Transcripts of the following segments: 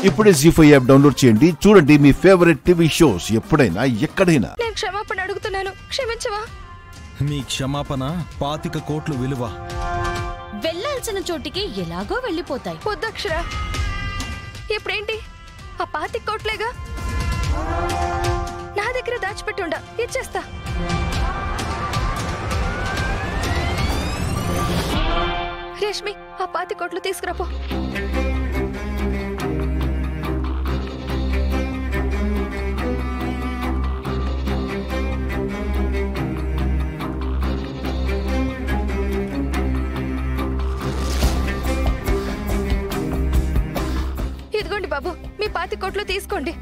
ఇప్పుడే జీ5 app download చేయండి. చూడండి మీ ఫేవరెట్ టీవీ షోస్ ఎప్పుడైనా ఎక్కడైనా. నేను క్షమాపణ అడుగుతున్నాను, క్షమించవా? మీ క్షమాపణ 25 కోట్లు విలువ. వెళ్లాల్సిన చోటికి ఎలాగో వెళ్ళిపోతాయి. వద్దక్షర, ఇప్పుడేంటి? ఆ 25 కోట్లేగా నా దగ్గర దాచిపెట్టుండా, ఇచ్చేస్తా. రేష్మి, ఆ 25 కోట్లు తీసుకురాపో. ఇదిగోండి బాబు, మీ 25 కోట్లు తీసుకోండి.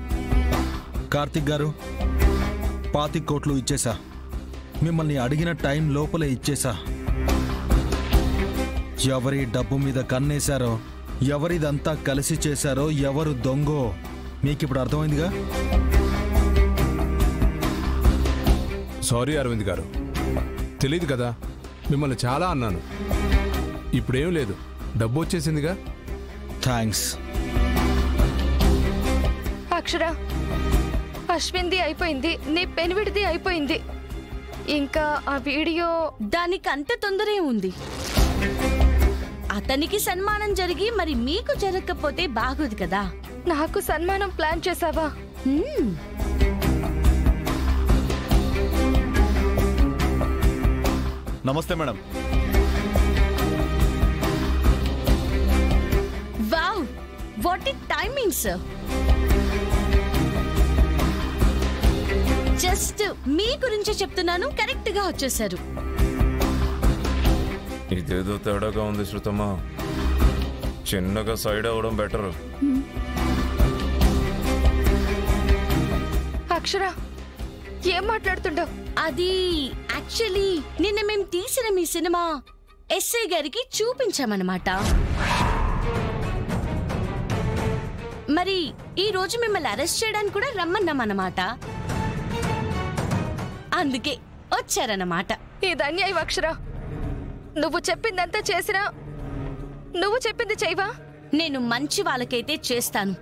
కార్తిక్ గారు, 25 కోట్లు ఇచ్చేసా. మిమ్మల్ని అడిగిన టైం లోపలే ఇచ్చేసా. ఎవరి డబ్బు మీద కన్నేశారో, ఎవరిదంతా కలిసి చేశారో, ఎవరు దొంగో మీకిప్పుడు అర్థమైందిగా. సారీ అరవింద్ గారు, తెలీదు కదా, మిమ్మల్ని చాలా అన్నాను. ఇప్పుడేం లేదు, డబ్బు వచ్చేసిందిగా. థ్యాంక్స్. అక్షర, అశ్విన్ది అయిపోయింది, నీ పెనివిడిది అయిపోయింది. ఇంకా ఆ వీడియో దానికి అంత తొందరే ఉంది. అతనికి సన్మానం జరిగి మరి మీకు జరగకపోతే బాగోదు కదా. నాకు సన్మానం ప్లాన్ చేసావా? నమస్తే madam. Wow, what it timing sir. Just మీ గురించి చెప్తున్నాను, కరెక్ట్ గా వచ్చేసారు. ఇదేదో తేడాగా ఉంది శృతమ్మా, చిన్నగా సైడ్ అవ్వడం బెటర్. అక్షర, ఏం మాట్లాడుతుండవు? అది యాక్చువల్లీ నిన్న మేము తీసిన మీ సినిమా ఎస్ఐ గారికి చూపించామన్నమాట. మరి ఈ రోజు మిమ్మల్ని అరెస్ట్ చేయడానికి కూడా రమ్మన్నామన్నమాట. అందుకే వచ్చారన్నమాట. ఇది అన్యాయం అక్షర. నువ్వు చెప్పిందంతా చేసినా నువ్వు చెప్పింది చేయవా? నేను మంచి వాళ్ళకైతే చేస్తాను.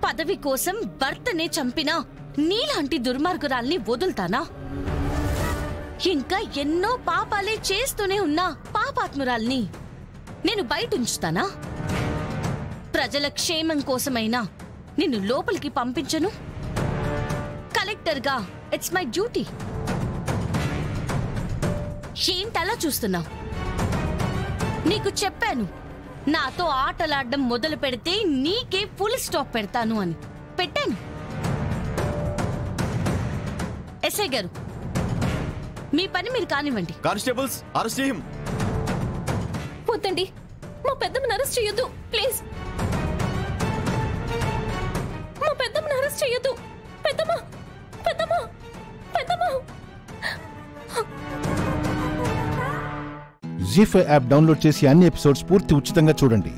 పదవి కోసం భర్తనే చంపినా నీలాంటి దుర్మార్గురాల్ని వదులుతానా? ఇంకా ఎన్నో పాపాలే చేస్తూనే ఉన్నా పాపాత్మురాల్ని నేను బయట ఉంచుతానా? ప్రజల క్షేమం కోసమైనా నిన్ను లోపలికి పంపించను. కలెక్టర్గా ఇట్స్ మై డ్యూటీ. ఏంటలా చూస్తున్నావు? నీకు చెప్పాను, నాతో ఆటలాడడం మొదలు పెడితే నీకే ఫుల్ స్టాప్ పెడతాను అని. పెట్టాను. ఎస్ఐ గారు, మీ పని మీరు కానివ్వండి. కానిస్టేబుల్స్, అరెస్ట్ చేయం. వద్దండి, మా పెద్దమ్మని అరెస్ట్ చేయొద్దు ప్లీజ్. మా పెద్దమ్మని అరెస్ట్ చేయొద్దు. పెద్దమ్మ, పెద్దమ్మ, పెద్దమ్మ. జీ5 యాప్ డౌన్లోడ్ చేసి అన్ని ఎపిసోడ్స్ పూర్తి ఉచితంగా చూడండి.